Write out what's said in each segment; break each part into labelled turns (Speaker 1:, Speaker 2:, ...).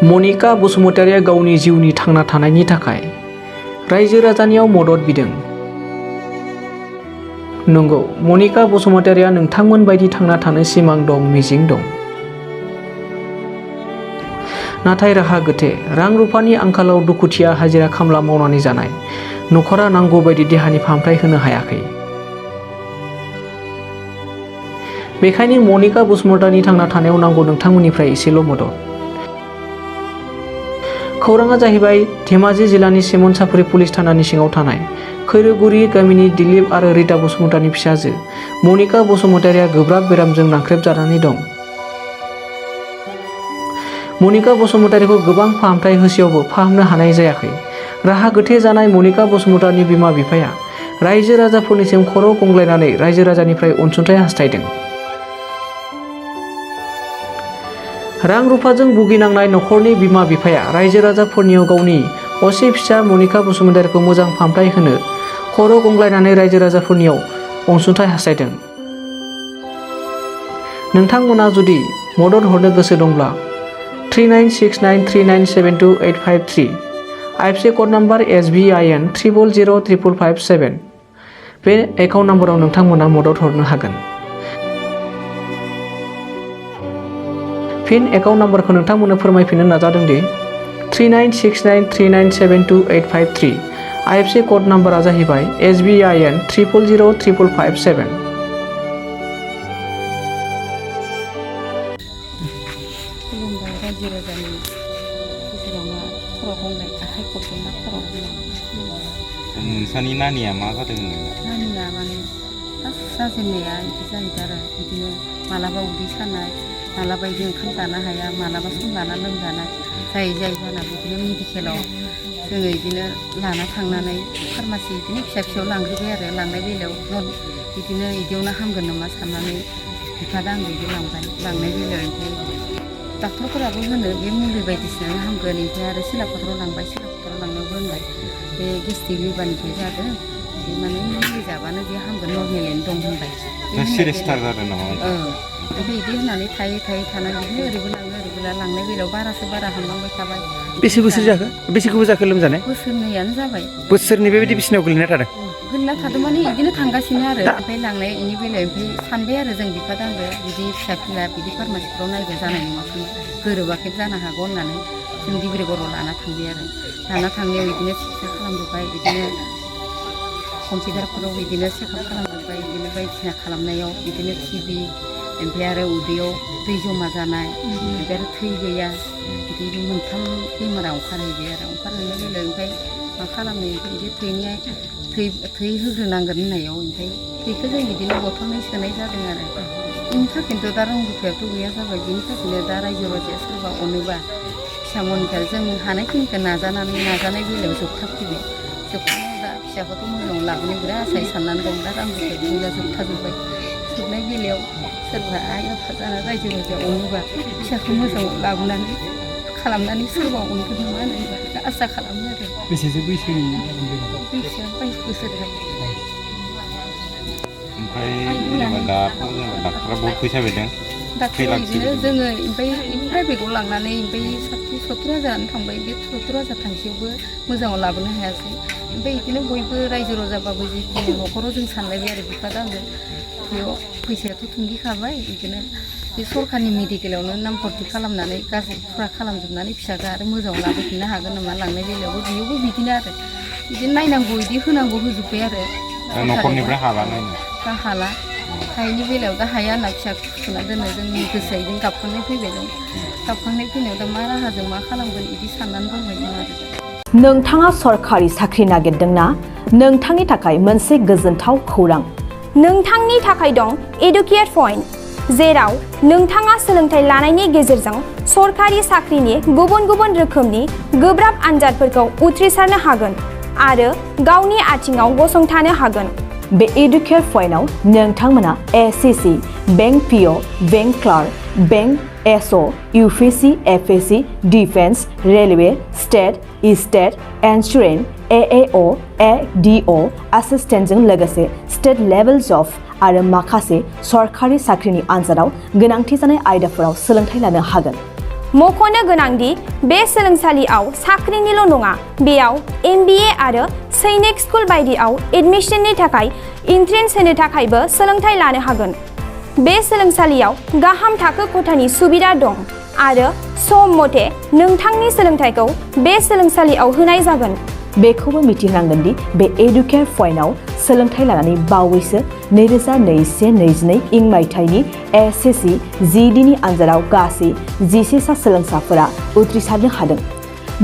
Speaker 1: मनिका बसुमतारिया गावनि जिउनि थांना थानायनि थाखाय रायजो राजानियाव मदद बिदों। नंगौ, मनिका बसुमतारिया नोंथांमोन बायदि थांना थानो सिमां दं, मिजिं दं। नाथाय राहा गोथे, रां रुफानि आंखालाव दुखुथिया हाजिरा खामला मावनानै जानाय नखरा नांगौ बायदि देहानि फाहामथाय होनो हायाखै। बेखायनो मनिका बसुमतारिनि थांना थानायाव नांगौ नोंथांमोननिफ्राय एसेल' मदद। खौराङा जाहैबाय धेमाजि जिल्लानि सेमनसाफुरि पुलिस थानानि सिङाव थानाय खैरोगुरि गामिनि दिलीप आरो रिता बसुमतारिनि फिसाजो मनिका बसुमतारिया गोब्राब बेरामजों नाख्रेबजानानै दं। मनिका बसुमतारिखौ गोबां फाहामथाय होसेयावबो फाहामनो हानाय जायाखै। राहा गोथे जानाय मनिका बसुमतारिनि बिमा बिफाया रायजो राजाफोरनिसिम खर' गंग्लायनानै रायजो राजानिफ्राय अनसुंथाइ हास्थायदों। रां रुफाजों भुगिनांनाय नखरनि बिमा बिफाया रायजो राजाफोरनियाव गावनि असे फिसा मनिका बसुमतारिखौ मोजां फाहामथाय होनो खर' गंग्लायनानै रायजो राजाफोरनियाव अनसुंथाइ हास्थायदों। नोंथांमोना जुदि मदद हरनो गोसो दंब्ला 3969397285 IFC कड नाम्बार SBIN 000557 बे एकाउन्ट नाम्बाराव नोंथांमोना मदद हरनो हागोन। फिन एकाउन्ट नाम्बारखौ नोंथांमोननो फोरमायफिननो नाजादों दि 3969397285 IFC कड नाम्बारा जाहैबाय SBIN 000557।
Speaker 2: खुलुमबाय रायजो राजानि गेजेरावनो खर' गंग्लाय आखाइ खबजोंना खर' गंग्लाय।
Speaker 3: नोंसानि नानिया मा जादों?
Speaker 2: नानिया माने फार्स्ट जाजेननाया बिदि जाहैदों आरो बिदिनो मालाबा उदै सानाय, मालाबा बिदि ओंखाम जानो हाया, मालाबा सम लाना लोमजानाय जायै जाना बिदिनो मेडिकेलाव जोङो बिदिनो लाना थांनानै फार्मासि बिदिनो फिसा फिसायाव लांग्रोबाय आरो लांनाय बेलायाव बिदिनो बिदियावनो हामगोन नामा साननानै बिफादा आं बिदि लांबाय। लांनाय बेलायाव ओमफ्राय डाक्टरफोराबो होनो बे मुलि बायदिसिनानो हामगोन। ओमफ्राय आरो सिलापथाराव लांबाय, सिलापथाराव लांनायावबो होनबाय बे गेस्ट्रिक लिभारनिफ्राय जादों, बे माने मुलि जाबानो बे हामगोन, नर्मेलैनो दं होनबाय।
Speaker 3: सिरियासथार जादों नामा?
Speaker 2: ओमफ्राय बिदि होननानै थायै थानानै बिदिनो ओरैबो लाङो ओरैबो लांनाय बेलायाव बारासो बारा हामलांबाय थाबाय।
Speaker 4: बेसे बोसोर जाखो? बेसे गोबाव जाखो लोमजानाय?
Speaker 2: बोसोरनैयानो जाबाय।
Speaker 4: बोसोरनै बेबायदि बिसिनायाव गोलैना थादों?
Speaker 2: गोलैना थादों माने बिदिनो थांगासिनो आरो। ओमफ्राय लांनाय बेनि बेलायाव ओमफ्राय सानबाय आरो जों बिफादो आंबो बिदि फिसा फिला बिदि फार्मासिफ्राव नायबा जानाय नङा खोमा, गोरोबाखै जानो हागौ होननानै जों डिब्रुगड़आव लाना थांबाय आरो। लाना थांनायाव बिदिनो सिकित्सा खालामजोब्बाय, बिदिनो कम्पिउटारफोराव बिदिनो चेकआप खालामजोब्बाय, बिदिनो बायदिसिना खालामनायाव बिदिनो TB, ओमफ्राय आरो उदैयाव दै जमा जानाय, ओमफ्राय आरो थै गैया, बिदि मोनथाम बेमारा ओंखारहैबाय आरो। ओंखारहैनाय बेलायाव ओमफ्राय मा खालामनो, बिदि थै होग्रोनांगोन होननायाव ओमफ्राय थैखौ जों बिदिनो बथलनै सोनाय जादों आरो। बेनि थाखायनोथ' दा रोंगौथियाथ' गैया जाबाय। बेनि थाखायनो दा रायजो राजाया सोरबा अनोबा फिसा मनिका जों हानायखिनिखौ नाजानाय बेलायाव जोबथाफैबाय। जोबथानायाव दा फिसाखौथ' मोजाङाव लाबोनो बिराद आसायै साननानै दं। दा रांगौथिया गैला, जोबथाजोब्बाय। जोबनाय बेलायाव सोरबा आइ आफा जाना रायजो राजाया अनोबा फिसाखौ मोजाङाव लाबोनानै खालामनानै सोरबा अनगोन नामा होननानै आसा खालामो आरो।
Speaker 4: बेसेसो बैसोनि?
Speaker 2: बैसोआ 22 बोसोर जाबाय।
Speaker 3: ओमफ्राय जेनेबा दाथ' जेनेबा डाक्टरा बहुत फैसा बिदों।
Speaker 2: डाक्टरा बिदिनो जोङो ओमफ्राय प्राइभेटआव लांनानै ओमफ्राय 60,000 थांबाय। बे 70,000 थांसेयावबो मोजाङाव लाबोनो हायासै। ओमफ्राय बिदिनो बयबो रायजो राजाबाबो जिखुनु न'खराव जों सानलायबाय आरो बिफादो आंजों बेयाव फैसायाथ' थुंगिखाबाय, बिदिनो बे सरकारनि मेडिकेलावनो नाम भर्ति खालामनानै गासै फुरा खालामजोबनानै फिसाखौ आरो मोजाङाव लाबोफिननो हागोन नामा, लांनाय बेलायावबो बेयावबो बिदिनो आरो बिदिनो नायनांगौ, बिदि होनांगौ होजोब्बाय आरो।
Speaker 3: न'खरनिफ्राय हाला नायनो?
Speaker 2: दा हाला, हायैनि बेलायाव दा हाया होनना फिसाखौ फुथुना दोनो। जोंनि गोसोआ बिदिनो गाबखांनाय फैबाय दं। गाबखांनाय फैनायाव दा मा राहाजों मा खालामगोन बिदि साननानै दंबाय दं आरो।
Speaker 5: नोंथाङा सरखारि साख्रि नागिरदोंना? नोंथांनि थाखाय मोनसे गोजोनथाव खौरां।
Speaker 6: नोंथांनि थाखाय दं एडुकेट पइन्ट, जेराव नोंथाङा सोलोंथाइ लानायनि गेजेरजों सरखारि साख्रिनि गुबुन गुबुन रोखोमनि गोब्राब आनजादफोरखौ उथ्रिसारनो हागोन आरो गावनि आथिङाव गसंथानो हागोन।
Speaker 5: बे एडुकेट पइन्टआव नोंथांमोना SCC, bank PO, bank clerk, bank SO, UPC, FAC, defence, railway, state, insurance, AAO, ADO, एसिस्टेन्टजों लोगोसे स्टेट लेभेल जब आरो माखासे सरखारि साख्रिनि आनजादाव गोनांथि जानाय आयदाफोराव सोलोंथाइ लानो हागोन।
Speaker 6: मख'नो गोनांदि बे सोलोंसालियाव साख्रिनिल' नङा, बेयाव MBA आरो सैनिक स्कुल बायदियाव एडमिशननि थाखाय एन्ट्रेन्स होनो थाखायबो सोलोंथाइ लानो हागोन। बे सोलोंसालियाव गाहाम थाखो खथानि सुबिदा दं आरो सम मथे नोंथांनि सोलोंथाइखौ बे सोलोंसालियाव होनाय जागोन।
Speaker 5: बेखौबो मिथिनांगोन दि बे एडुकेयार पइन्टआव सोलोंथाइ लानानै बावैसो 2021-22 इं मायथाइनि SSC GDनि आनजादाव गासै 11 सा सोलोंसाफोरा उथ्रिसारनो हादों।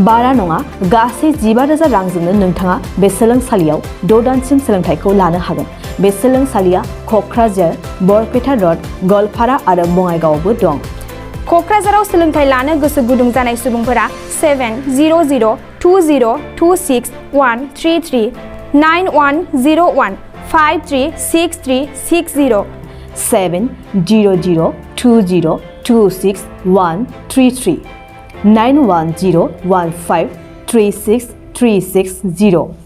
Speaker 5: बारा नङा, गासै 15,000 रांजोंनो नोंथाङा बे सोलोंसालियाव 6 दानसिम सोलोंथाइखौ लानो हागोन। बे सोलोंसालिया क'क्राझार, बरपेटा र'ड, गवालपारा आरो बङाइगावआवबो दं।
Speaker 6: क'क्राझाराव सोलोंथाइ लानो गोसो गुदुं जानाय सुबुंफोरा 700-226-133 9101-536360
Speaker 5: 700-226-133 9101536360